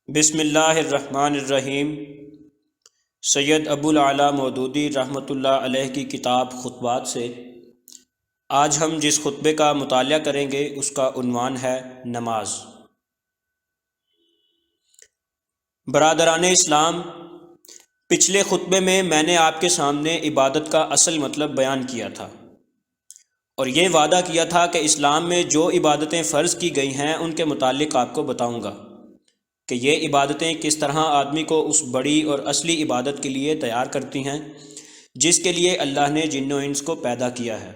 بسم اللہ الرحمن الرحیم۔ سید ابو العلا مودودی رحمۃ اللہ علیہ کی کتاب خطبات سے آج ہم جس خطبے کا مطالعہ کریں گے اس کا عنوان ہے نماز۔ برادران اسلام، پچھلے خطبے میں نے آپ کے سامنے عبادت کا اصل مطلب بیان کیا تھا اور یہ وعدہ کیا تھا کہ اسلام میں جو عبادتیں فرض کی گئی ہیں ان کے متعلق آپ کو بتاؤں گا کہ یہ عبادتیں کس طرح آدمی کو اس بڑی اور اصلی عبادت کے لیے تیار کرتی ہیں جس کے لیے اللہ نے جن و انس کو پیدا کیا ہے۔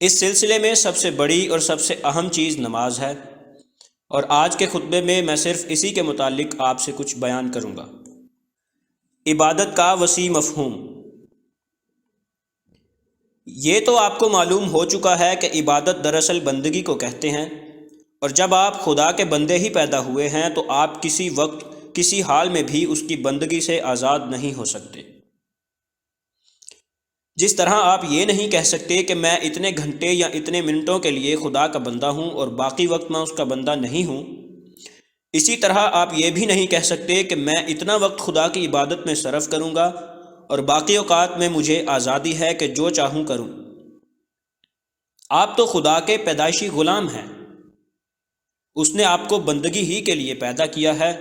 اس سلسلے میں سب سے بڑی اور سب سے اہم چیز نماز ہے، اور آج کے خطبے میں صرف اسی کے متعلق آپ سے کچھ بیان کروں گا۔ عبادت کا وسیع مفہوم۔ یہ تو آپ کو معلوم ہو چکا ہے کہ عبادت دراصل بندگی کو کہتے ہیں، اور جب آپ خدا کے بندے ہی پیدا ہوئے ہیں تو آپ کسی وقت کسی حال میں بھی اس کی بندگی سے آزاد نہیں ہو سکتے۔ جس طرح آپ یہ نہیں کہہ سکتے کہ میں اتنے گھنٹے یا اتنے منٹوں کے لیے خدا کا بندہ ہوں اور باقی وقت میں اس کا بندہ نہیں ہوں، اسی طرح آپ یہ بھی نہیں کہہ سکتے کہ میں اتنا وقت خدا کی عبادت میں صرف کروں گا اور باقی اوقات میں مجھے آزادی ہے کہ جو چاہوں کروں۔ آپ تو خدا کے پیدائشی غلام ہیں، اس نے آپ کو بندگی ہی کے لیے پیدا کیا ہے،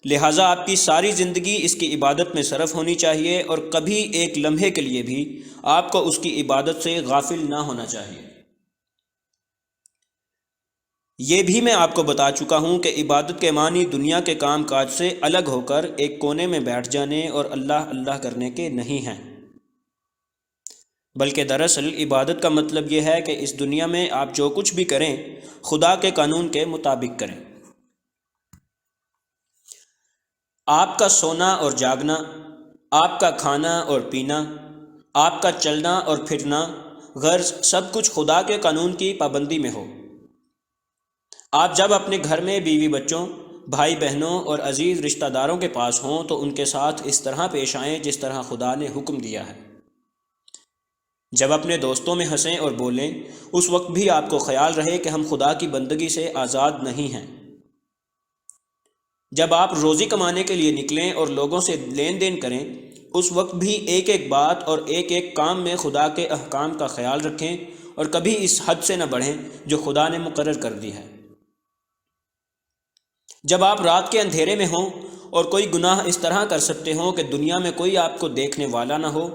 لہٰذا آپ کی ساری زندگی اس کی عبادت میں صرف ہونی چاہیے اور کبھی ایک لمحے کے لیے بھی آپ کو اس کی عبادت سے غافل نہ ہونا چاہیے۔ یہ بھی میں آپ کو بتا چکا ہوں کہ عبادت کے معنی دنیا کے کام کاج سے الگ ہو کر ایک کونے میں بیٹھ جانے اور اللہ اللہ کرنے کے نہیں ہیں، بلکہ دراصل عبادت کا مطلب یہ ہے کہ اس دنیا میں آپ جو کچھ بھی کریں خدا کے قانون کے مطابق کریں۔ آپ کا سونا اور جاگنا، آپ کا کھانا اور پینا، آپ کا چلنا اور پھرنا، غرض سب کچھ خدا کے قانون کی پابندی میں ہو۔ آپ جب اپنے گھر میں بیوی بچوں، بھائی بہنوں اور عزیز رشتہ داروں کے پاس ہوں تو ان کے ساتھ اس طرح پیش آئیں جس طرح خدا نے حکم دیا ہے۔ جب اپنے دوستوں میں ہنسیں اور بولیں اس وقت بھی آپ کو خیال رہے کہ ہم خدا کی بندگی سے آزاد نہیں ہیں۔ جب آپ روزی کمانے کے لیے نکلیں اور لوگوں سے لین دین کریں اس وقت بھی ایک ایک بات اور ایک ایک کام میں خدا کے احکام کا خیال رکھیں اور کبھی اس حد سے نہ بڑھیں جو خدا نے مقرر کر دی ہے۔ جب آپ رات کے اندھیرے میں ہوں اور کوئی گناہ اس طرح کر سکتے ہوں کہ دنیا میں کوئی آپ کو دیکھنے والا نہ ہو،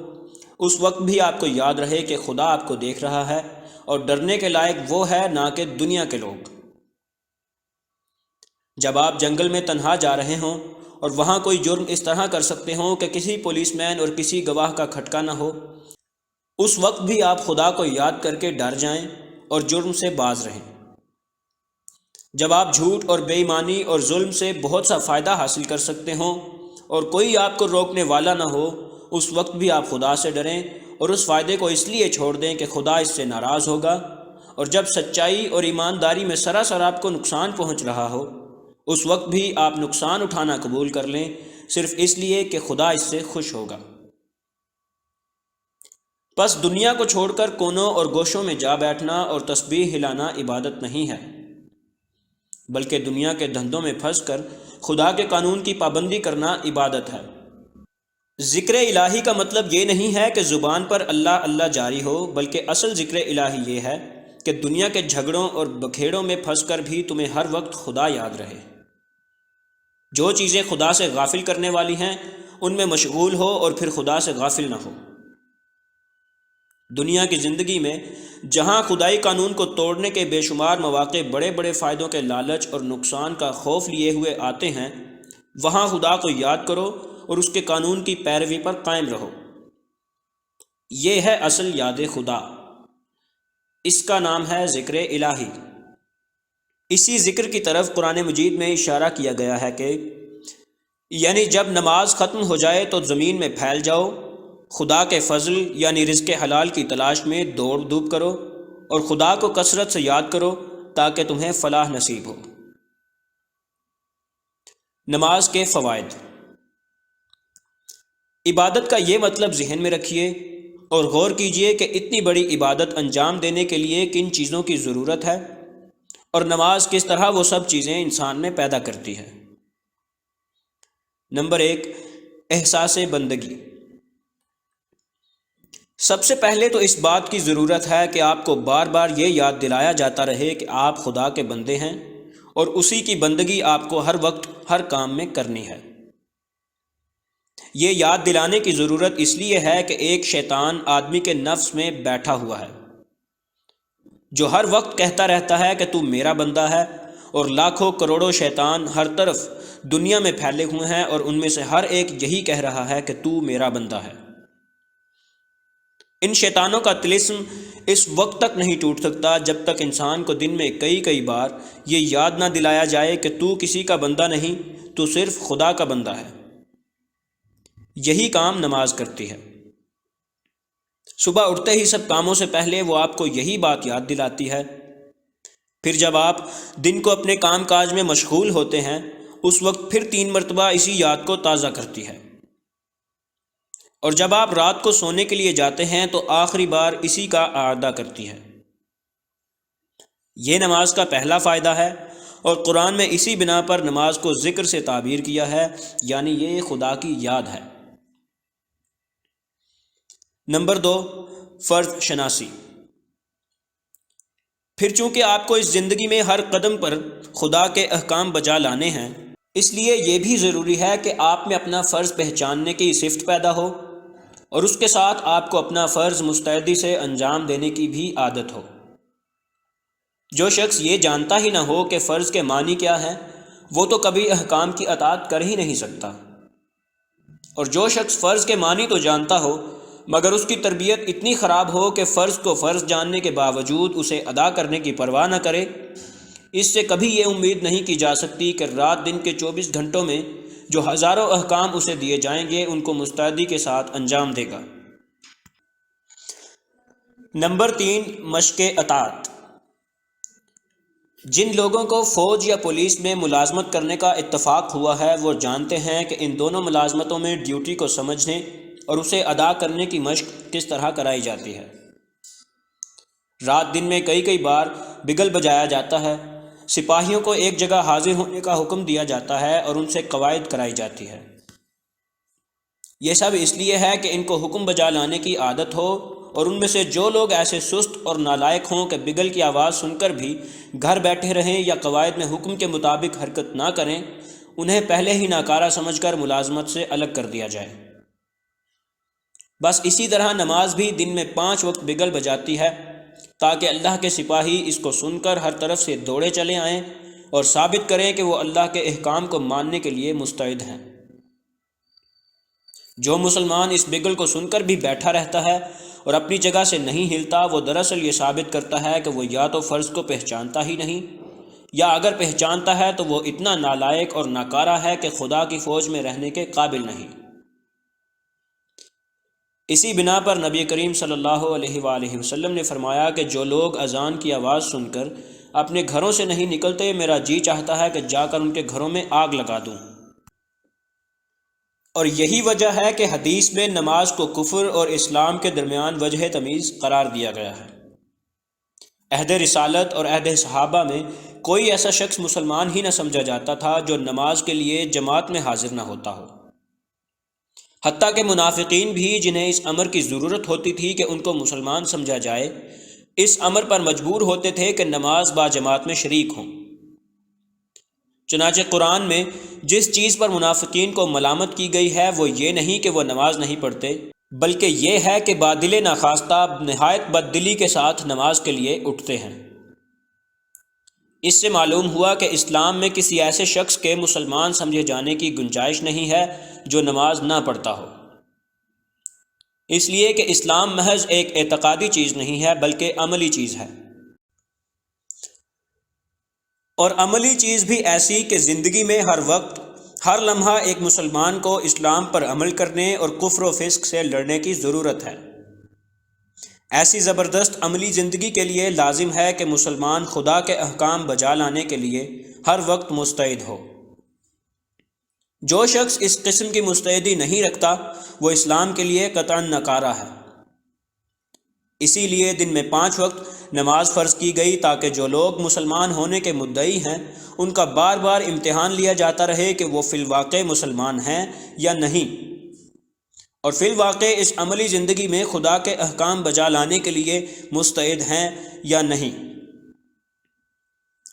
اس وقت بھی آپ کو یاد رہے کہ خدا آپ کو دیکھ رہا ہے اور ڈرنے کے لائق وہ ہے نہ کہ دنیا کے لوگ۔ جب آپ جنگل میں تنہا جا رہے ہوں اور وہاں کوئی جرم اس طرح کر سکتے ہوں کہ کسی پولیس مین اور کسی گواہ کا کھٹکا نہ ہو، اس وقت بھی آپ خدا کو یاد کر کے ڈر جائیں اور جرم سے باز رہیں۔ جب آپ جھوٹ اور بے ایمانی اور ظلم سے بہت سا فائدہ حاصل کر سکتے ہوں اور کوئی آپ کو روکنے والا نہ ہو، اس وقت بھی آپ خدا سے ڈریں اور اس فائدے کو اس لیے چھوڑ دیں کہ خدا اس سے ناراض ہوگا، اور جب سچائی اور ایمانداری میں سراسر آپ کو نقصان پہنچ رہا ہو اس وقت بھی آپ نقصان اٹھانا قبول کر لیں صرف اس لیے کہ خدا اس سے خوش ہوگا۔ پس دنیا کو چھوڑ کر کونوں اور گوشوں میں جا بیٹھنا اور تسبیح ہلانا عبادت نہیں ہے، بلکہ دنیا کے دھندوں میں پھنس کر خدا کے قانون کی پابندی کرنا عبادت ہے۔ ذکر الہی کا مطلب یہ نہیں ہے کہ زبان پر اللہ اللہ جاری ہو، بلکہ اصل ذکر الہی یہ ہے کہ دنیا کے جھگڑوں اور بکھیڑوں میں پھنس کر بھی تمہیں ہر وقت خدا یاد رہے۔ جو چیزیں خدا سے غافل کرنے والی ہیں ان میں مشغول ہو اور پھر خدا سے غافل نہ ہو۔ دنیا کی زندگی میں جہاں خدائی قانون کو توڑنے کے بے شمار مواقع بڑے بڑے فائدوں کے لالچ اور نقصان کا خوف لیے ہوئے آتے ہیں، وہاں خدا کو یاد کرو اور اس کے قانون کی پیروی پر قائم رہو۔ یہ ہے اصل یاد خدا، اس کا نام ہے ذکر الہی۔ اسی ذکر کی طرف قرآن مجید میں اشارہ کیا گیا ہے کہ یعنی جب نماز ختم ہو جائے تو زمین میں پھیل جاؤ، خدا کے فضل یعنی رزق حلال کی تلاش میں دوڑ دھوپ کرو اور خدا کو کثرت سے یاد کرو تاکہ تمہیں فلاح نصیب ہو۔ نماز کے فوائد۔ عبادت کا یہ مطلب ذہن میں رکھیے اور غور کیجئے کہ اتنی بڑی عبادت انجام دینے کے لیے کن چیزوں کی ضرورت ہے اور نماز کس طرح وہ سب چیزیں انسان میں پیدا کرتی ہے۔ نمبر 1، احساس بندگی۔ سب سے پہلے تو اس بات کی ضرورت ہے کہ آپ کو بار بار یہ یاد دلایا جاتا رہے کہ آپ خدا کے بندے ہیں اور اسی کی بندگی آپ کو ہر وقت ہر کام میں کرنی ہے۔ یہ یاد دلانے کی ضرورت اس لیے ہے کہ ایک شیطان آدمی کے نفس میں بیٹھا ہوا ہے جو ہر وقت کہتا رہتا ہے کہ تو میرا بندہ ہے، اور لاکھوں کروڑوں شیطان ہر طرف دنیا میں پھیلے ہوئے ہیں اور ان میں سے ہر ایک یہی کہہ رہا ہے کہ تو میرا بندہ ہے۔ ان شیطانوں کا طلسم اس وقت تک نہیں ٹوٹ سکتا جب تک انسان کو دن میں کئی بار یہ یاد نہ دلایا جائے کہ تو کسی کا بندہ نہیں، تو صرف خدا کا بندہ ہے۔ یہی کام نماز کرتی ہے۔ صبح اٹھتے ہی سب کاموں سے پہلے وہ آپ کو یہی بات یاد دلاتی ہے۔ پھر جب آپ دن کو اپنے کام کاج میں مشغول ہوتے ہیں، اس وقت پھر 3 مرتبہ اسی یاد کو تازہ کرتی ہے، اور جب آپ رات کو سونے کے لیے جاتے ہیں تو آخری بار اسی کا اعادہ کرتی ہے۔ یہ نماز کا پہلا فائدہ ہے، اور قرآن میں اسی بنا پر نماز کو ذکر سے تعبیر کیا ہے، یعنی یہ خدا کی یاد ہے۔ نمبر 2، فرض شناسی۔ پھر چونکہ آپ کو اس زندگی میں ہر قدم پر خدا کے احکام بجا لانے ہیں، اس لیے یہ بھی ضروری ہے کہ آپ میں اپنا فرض پہچاننے کی صفت پیدا ہو، اور اس کے ساتھ آپ کو اپنا فرض مستعدی سے انجام دینے کی بھی عادت ہو۔ جو شخص یہ جانتا ہی نہ ہو کہ فرض کے معنی کیا ہے، وہ تو کبھی احکام کی اطاعت کر ہی نہیں سکتا، اور جو شخص فرض کے معنی تو جانتا ہو مگر اس کی تربیت اتنی خراب ہو کہ فرض کو فرض جاننے کے باوجود اسے ادا کرنے کی پرواہ نہ کرے، اس سے کبھی یہ امید نہیں کی جا سکتی کہ رات دن کے 24 گھنٹوں میں جو ہزاروں احکام اسے دیے جائیں گے ان کو مستعدی کے ساتھ انجام دے گا۔ نمبر 3، مشق اطاعت۔ جن لوگوں کو فوج یا پولیس میں ملازمت کرنے کا اتفاق ہوا ہے وہ جانتے ہیں کہ ان دونوں ملازمتوں میں ڈیوٹی کو سمجھنے اور اسے ادا کرنے کی مشق کس طرح کرائی جاتی ہے۔ رات دن میں کئی بار بگل بجایا جاتا ہے، سپاہیوں کو ایک جگہ حاضر ہونے کا حکم دیا جاتا ہے اور ان سے قواعد کرائی جاتی ہے۔ یہ سب اس لیے ہے کہ ان کو حکم بجا لانے کی عادت ہو، اور ان میں سے جو لوگ ایسے سست اور نالائق ہوں کہ بگل کی آواز سن کر بھی گھر بیٹھے رہیں یا قواعد میں حکم کے مطابق حرکت نہ کریں، انہیں پہلے ہی ناکارہ سمجھ کر ملازمت سے الگ کر دیا جائے۔ بس اسی طرح نماز بھی دن میں 5 وقت بگل بجاتی ہے تاکہ اللہ کے سپاہی اس کو سن کر ہر طرف سے دوڑے چلے آئیں اور ثابت کریں کہ وہ اللہ کے احکام کو ماننے کے لیے مستعد ہیں۔ جو مسلمان اس بگل کو سن کر بھی بیٹھا رہتا ہے اور اپنی جگہ سے نہیں ہلتا، وہ دراصل یہ ثابت کرتا ہے کہ وہ یا تو فرض کو پہچانتا ہی نہیں، یا اگر پہچانتا ہے تو وہ اتنا نالائق اور ناکارہ ہے کہ خدا کی فوج میں رہنے کے قابل نہیں۔ اسی بنا پر نبی کریم صلی اللہ علیہ وآلہ وسلم نے فرمایا کہ جو لوگ اذان کی آواز سن کر اپنے گھروں سے نہیں نکلتے، میرا جی چاہتا ہے کہ جا کر ان کے گھروں میں آگ لگا دوں۔ اور یہی وجہ ہے کہ حدیث میں نماز کو کفر اور اسلام کے درمیان وجہ تمیز قرار دیا گیا ہے۔ عہد رسالت اور عہد صحابہ میں کوئی ایسا شخص مسلمان ہی نہ سمجھا جاتا تھا جو نماز کے لیے جماعت میں حاضر نہ ہوتا ہو، حتیٰ کہ منافقین بھی جنہیں اس امر کی ضرورت ہوتی تھی کہ ان کو مسلمان سمجھا جائے، اس امر پر مجبور ہوتے تھے کہ نماز با جماعت میں شریک ہوں۔ چنانچہ قرآن میں جس چیز پر منافقین کو ملامت کی گئی ہے وہ یہ نہیں کہ وہ نماز نہیں پڑھتے، بلکہ یہ ہے کہ بادل ناخواستہ نہایت بددلی کے ساتھ نماز کے لیے اٹھتے ہیں۔ اس سے معلوم ہوا کہ اسلام میں کسی ایسے شخص کے مسلمان سمجھے جانے کی گنجائش نہیں ہے جو نماز نہ پڑھتا ہو، اس لیے کہ اسلام محض ایک اعتقادی چیز نہیں ہے بلکہ عملی چیز ہے، اور عملی چیز بھی ایسی کہ زندگی میں ہر وقت ہر لمحہ ایک مسلمان کو اسلام پر عمل کرنے اور کفر و فسق سے لڑنے کی ضرورت ہے۔ ایسی زبردست عملی زندگی کے لیے لازم ہے کہ مسلمان خدا کے احکام بجا لانے کے لیے ہر وقت مستعد ہو۔ جو شخص اس قسم کی مستعدی نہیں رکھتا وہ اسلام کے لیے قطعاً ناکارہ ہے۔ اسی لیے دن میں 5 وقت نماز فرض کی گئی تاکہ جو لوگ مسلمان ہونے کے مدعی ہیں ان کا بار بار امتحان لیا جاتا رہے کہ وہ فی الواقع مسلمان ہیں یا نہیں، اور فی الواقع اس عملی زندگی میں خدا کے احکام بجا لانے کے لیے مستعد ہیں یا نہیں۔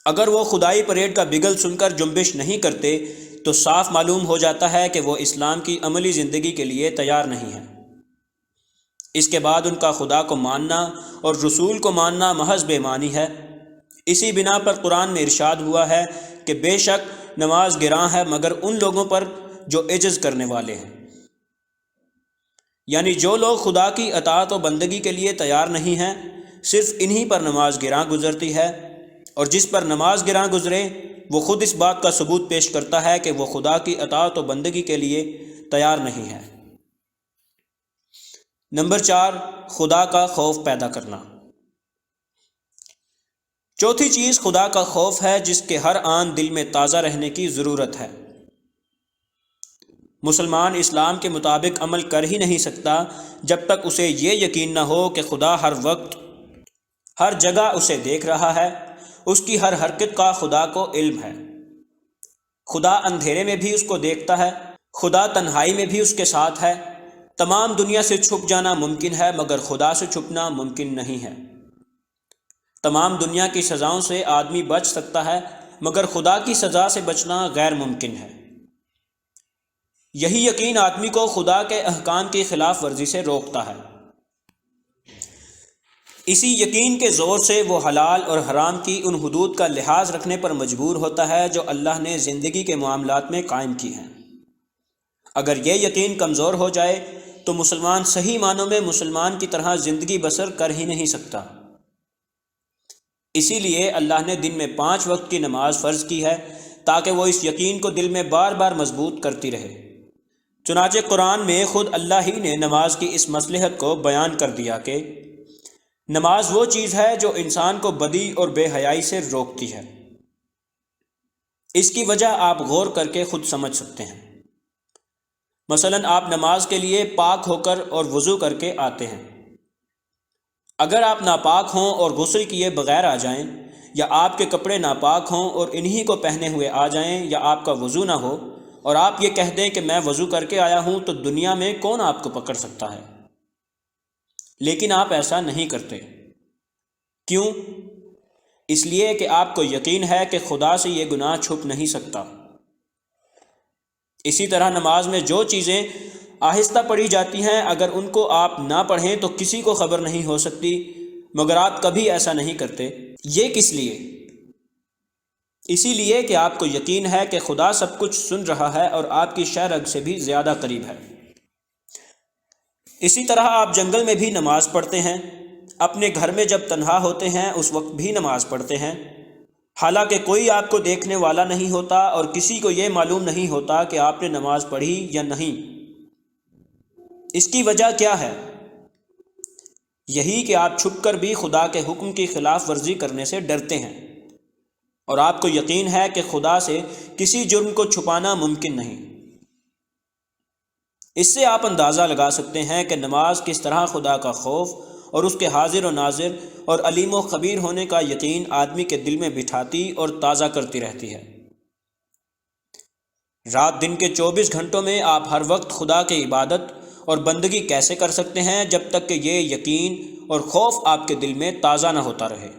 اگر وہ خدائی پریڈ کا بگل سن کر جنبش نہیں کرتے تو صاف معلوم ہو جاتا ہے کہ وہ اسلام کی عملی زندگی کے لیے تیار نہیں ہیں۔ اس کے بعد ان کا خدا کو ماننا اور رسول کو ماننا محض بے معنی ہے۔ اسی بنا پر قرآن میں ارشاد ہوا ہے کہ بے شک نماز گراں ہے مگر ان لوگوں پر جو عجز کرنے والے ہیں، یعنی جو لوگ خدا کی اطاعت و بندگی کے لیے تیار نہیں ہیں، صرف انہی پر نماز گراں گزرتی ہے، اور جس پر نماز گراں گزرے وہ خود اس بات کا ثبوت پیش کرتا ہے کہ وہ خدا کی اطاعت و بندگی کے لیے تیار نہیں ہے۔ نمبر 4، خدا کا خوف پیدا کرنا۔ چوتھی چیز خدا کا خوف ہے جس کے ہر آن دل میں تازہ رہنے کی ضرورت ہے۔ مسلمان اسلام کے مطابق عمل کر ہی نہیں سکتا جب تک اسے یہ یقین نہ ہو کہ خدا ہر وقت ہر جگہ اسے دیکھ رہا ہے، اس کی ہر حرکت کا خدا کو علم ہے۔ خدا اندھیرے میں بھی اس کو دیکھتا ہے، خدا تنہائی میں بھی اس کے ساتھ ہے۔ تمام دنیا سے چھپ جانا ممکن ہے مگر خدا سے چھپنا ممکن نہیں ہے۔ تمام دنیا کی سزاؤں سے آدمی بچ سکتا ہے مگر خدا کی سزا سے بچنا غیر ممکن ہے۔ یہی یقین آدمی کو خدا کے احکام کی خلاف ورزی سے روکتا ہے۔ اسی یقین کے زور سے وہ حلال اور حرام کی ان حدود کا لحاظ رکھنے پر مجبور ہوتا ہے جو اللہ نے زندگی کے معاملات میں قائم کی ہیں۔ اگر یہ یقین کمزور ہو جائے تو مسلمان صحیح معنوں میں مسلمان کی طرح زندگی بسر کر ہی نہیں سکتا۔ اسی لیے اللہ نے دن میں 5 وقت کی نماز فرض کی ہے تاکہ وہ اس یقین کو دل میں بار بار مضبوط کرتی رہے۔ چنانچہ قرآن میں خود اللہ ہی نے نماز کی اس مصلحت کو بیان کر دیا کہ نماز وہ چیز ہے جو انسان کو بدی اور بے حیائی سے روکتی ہے۔ اس کی وجہ آپ غور کر کے خود سمجھ سکتے ہیں۔ مثلاً آپ نماز کے لیے پاک ہو کر اور وضو کر کے آتے ہیں۔ اگر آپ ناپاک ہوں اور غسل کیے بغیر آ جائیں، یا آپ کے کپڑے ناپاک ہوں اور انہی کو پہنے ہوئے آ جائیں، یا آپ کا وضو نہ ہو اور آپ یہ کہہ دیں کہ میں وضو کر کے آیا ہوں، تو دنیا میں کون آپ کو پکڑ سکتا ہے؟ لیکن آپ ایسا نہیں کرتے۔ کیوں؟ اس لیے کہ آپ کو یقین ہے کہ خدا سے یہ گناہ چھپ نہیں سکتا۔ اسی طرح نماز میں جو چیزیں آہستہ پڑھی جاتی ہیں اگر ان کو آپ نہ پڑھیں تو کسی کو خبر نہیں ہو سکتی، مگر آپ کبھی ایسا نہیں کرتے۔ یہ کس لیے؟ اسی لیے کہ آپ کو یقین ہے کہ خدا سب کچھ سن رہا ہے اور آپ کی شہ رگ سے بھی زیادہ قریب ہے۔ اسی طرح آپ جنگل میں بھی نماز پڑھتے ہیں، اپنے گھر میں جب تنہا ہوتے ہیں اس وقت بھی نماز پڑھتے ہیں، حالانکہ کوئی آپ کو دیکھنے والا نہیں ہوتا اور کسی کو یہ معلوم نہیں ہوتا کہ آپ نے نماز پڑھی یا نہیں۔ اس کی وجہ کیا ہے؟ یہی کہ آپ چھپ کر بھی خدا کے حکم کی خلاف ورزی کرنے سے ڈرتے ہیں، اور آپ کو یقین ہے کہ خدا سے کسی جرم کو چھپانا ممکن نہیں۔ اس سے آپ اندازہ لگا سکتے ہیں کہ نماز کس طرح خدا کا خوف اور اس کے حاضر و ناظر اور علیم و خبیر ہونے کا یقین آدمی کے دل میں بٹھاتی اور تازہ کرتی رہتی ہے۔ رات دن کے 24 گھنٹوں میں آپ ہر وقت خدا کی عبادت اور بندگی کیسے کر سکتے ہیں جب تک کہ یہ یقین اور خوف آپ کے دل میں تازہ نہ ہوتا رہے؟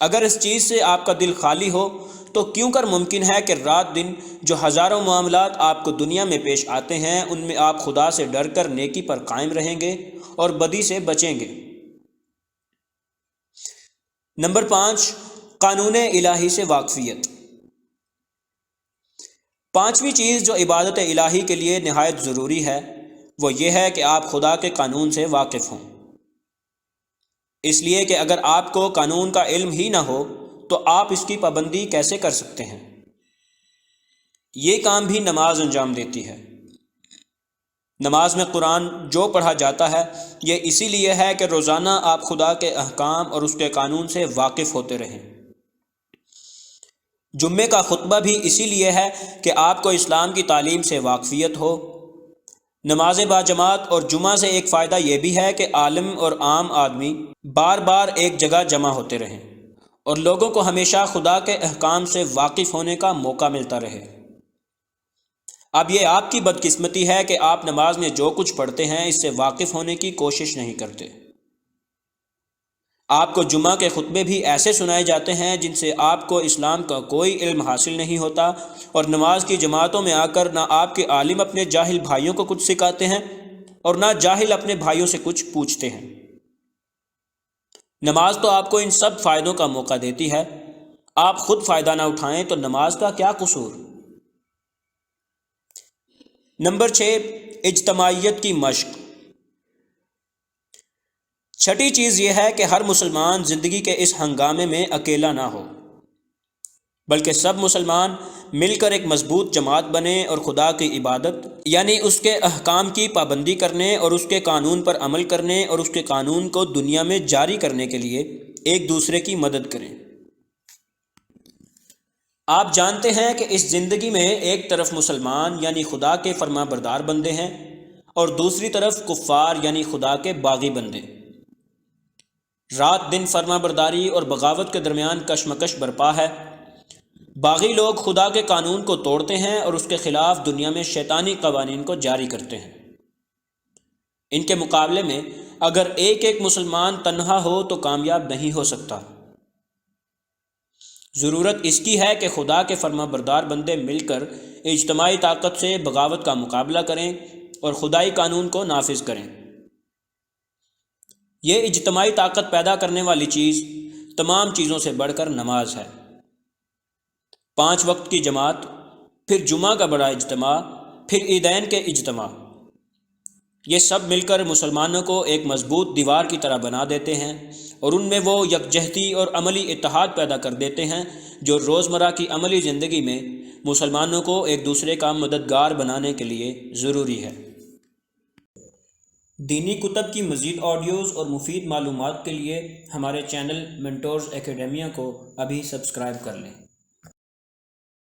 اگر اس چیز سے آپ کا دل خالی ہو تو کیوں کر ممکن ہے کہ رات دن جو ہزاروں معاملات آپ کو دنیا میں پیش آتے ہیں ان میں آپ خدا سے ڈر کر نیکی پر قائم رہیں گے اور بدی سے بچیں گے؟ نمبر 5، قانون الہی سے واقفیت۔ 5ویں چیز جو عبادت الہی کے لیے نہایت ضروری ہے وہ یہ ہے کہ آپ خدا کے قانون سے واقف ہوں۔ اس لیے کہ اگر آپ کو قانون کا علم ہی نہ ہو تو آپ اس کی پابندی کیسے کر سکتے ہیں؟ یہ کام بھی نماز انجام دیتی ہے۔ نماز میں قرآن جو پڑھا جاتا ہے یہ اسی لیے ہے کہ روزانہ آپ خدا کے احکام اور اس کے قانون سے واقف ہوتے رہیں۔ جمعے کا خطبہ بھی اسی لیے ہے کہ آپ کو اسلام کی تعلیم سے واقفیت ہو۔ نماز باجماعت اور جمعہ سے ایک فائدہ یہ بھی ہے کہ عالم اور عام آدمی بار بار ایک جگہ جمع ہوتے رہیں اور لوگوں کو ہمیشہ خدا کے احکام سے واقف ہونے کا موقع ملتا رہے۔ اب یہ آپ کی بدقسمتی ہے کہ آپ نماز میں جو کچھ پڑھتے ہیں اس سے واقف ہونے کی کوشش نہیں کرتے۔ آپ کو جمعہ کے خطبے بھی ایسے سنائے جاتے ہیں جن سے آپ کو اسلام کا کوئی علم حاصل نہیں ہوتا، اور نماز کی جماعتوں میں آ کر نہ آپ کے عالم اپنے جاہل بھائیوں کو کچھ سکھاتے ہیں اور نہ جاہل اپنے بھائیوں سے کچھ پوچھتے ہیں۔ نماز تو آپ کو ان سب فائدوں کا موقع دیتی ہے، آپ خود فائدہ نہ اٹھائیں تو نماز کا کیا قصور؟ نمبر 6، اجتماعیت کی مشق۔ چھٹی چیز یہ ہے کہ ہر مسلمان زندگی کے اس ہنگامے میں اکیلا نہ ہو، بلکہ سب مسلمان مل کر ایک مضبوط جماعت بنے اور خدا کی عبادت یعنی اس کے احکام کی پابندی کرنے اور اس کے قانون پر عمل کرنے اور اس کے قانون کو دنیا میں جاری کرنے کے لیے ایک دوسرے کی مدد کریں۔ آپ جانتے ہیں کہ اس زندگی میں ایک طرف مسلمان یعنی خدا کے فرما بردار بندے ہیں اور دوسری طرف کفار یعنی خدا کے باغی بندے۔ رات دن فرما برداری اور بغاوت کے درمیان کشمکش برپا ہے۔ باغی لوگ خدا کے قانون کو توڑتے ہیں اور اس کے خلاف دنیا میں شیطانی قوانین کو جاری کرتے ہیں۔ ان کے مقابلے میں اگر ایک ایک مسلمان تنہا ہو تو کامیاب نہیں ہو سکتا۔ ضرورت اس کی ہے کہ خدا کے فرما بردار بندے مل کر اجتماعی طاقت سے بغاوت کا مقابلہ کریں اور خدائی قانون کو نافذ کریں۔ یہ اجتماعی طاقت پیدا کرنے والی چیز تمام چیزوں سے بڑھ کر نماز ہے۔ 5 وقت کی جماعت، پھر جمعہ کا بڑا اجتماع، پھر عیدین کے اجتماع، یہ سب مل کر مسلمانوں کو ایک مضبوط دیوار کی طرح بنا دیتے ہیں اور ان میں وہ یکجہتی اور عملی اتحاد پیدا کر دیتے ہیں جو روزمرہ کی عملی زندگی میں مسلمانوں کو ایک دوسرے کا مددگار بنانے کے لیے ضروری ہے۔ دینی کتب کی مزید آڈیوز اور مفید معلومات کے لیے ہمارے چینل مینٹورز اکیڈیمیا کو ابھی سبسکرائب کر لیں۔